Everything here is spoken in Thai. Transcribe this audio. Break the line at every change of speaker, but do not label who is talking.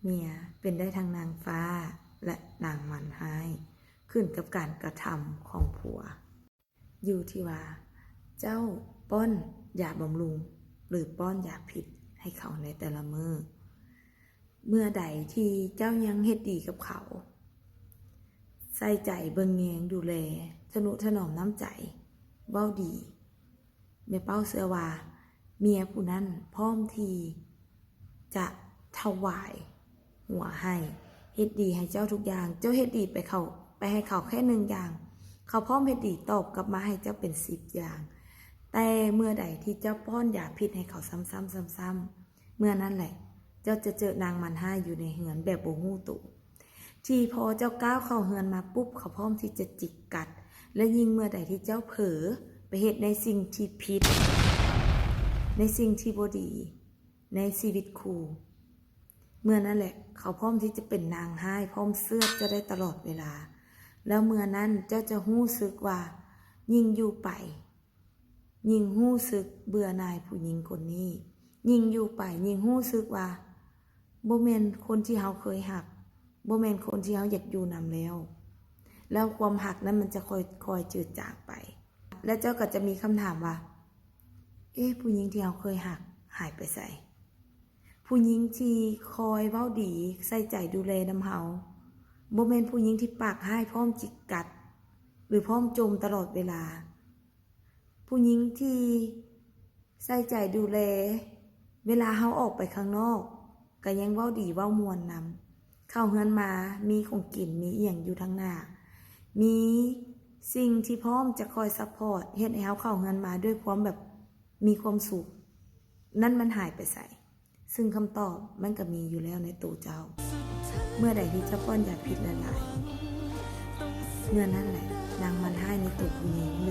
เมียเป็นได้ทั้งนางฟ้าและนางมันหายขึ้นกับการกระทำของผัวอยู่ที่ว่าเจ้าป้อนยาบำรุงหรือป้อนยาพิษให้เขาในแต่ละเมื่อใดที่เจ้ายังเฮ็ดดีกับเขาใส่ใจเบิ่งแยงดูแลทนุถนอมน้ำใจเว้าดีแม่เป้าเสื้อว่าเมียผู้นั้นพร้อมที่จะถวายหัวให้เฮ็ดดีให้เจ้าทุกอย่างเจ้าเฮ็ดดีไปให้เขาแค่1อย่างเขาพร้อมเฮ็ดดีตอบกลับมาให้เจ้าเป็น10อย่างแต่เมื่อใดที่เจ้าป้อนยาพิษให้เขาซ้ำๆเมื่อนั้นแหละเจ้าจะเจอนางมันห้าอยู่ในเหือนแบบบ่ฮู้ตัวที่พอเจ้าก้าวเข้าเหือนมาปุ๊บเขาพร้อมที่จะจิกกัดและยิ่งเมื่อใดที่เจ้าเผลอไปเฮ็ดในสิ่งที่ผิดในสิ่งที่บ่ดีในชีวิตคู่เมื่อนั้นแหละเขาพร้อมที่จะเป็นนางห้ายพร้อมเสื้อจะได้ตลอดเวลาแล้วเมื่อนั้นเจ้าจะฮู้สึกว่ายิ่งอยู่ไปยิ่งฮู้สึกเบื่อหน่ายผู้หญิงคนนี้ยิ่งอยู่ไปยิ่งฮู้สึกว่าบ่แม่นคนที่เฮาเคยหักบ่แม่นคนที่เฮาอยากอยู่นำแล้วความหักนั้นมันจะค่อยจืดจางไปและเจ้าก็จะมีคำถามว่าผู้หญิงที่เฮาเคยหักหายไปไสผู้หญิงที่คอยเว้าดีใส่ใจดูแลนำเฮาบ่แม่นผู้หญิงที่ปากร้ายพร้อมจิกกัดหรือพร้อมโจมตลอดเวลาผู้หญิงที่ใส่ใจดูแลเวลาเฮาออกไปข้างนอกก็ยังเว้าดีเว้ามวลนำเข้าเฮือนมามีของกินมีอีหยังอยู่ทางหน้ามีสิ่งที่พร้อมจะคอยซัพพอร์ตเฮ็ดให้เฮาเข้าเฮือนมาด้วยความแบบมีความสุขนั่นมันหายไปไสซึ่งคำตอบมันก็มีอยู่แล้วในตัวเจ้าเมื่อใดที่เจ้าป้อนยาพิษละลายเมื่อนั้นแหละนางมันให้ในตัวผู้หญิงหรือ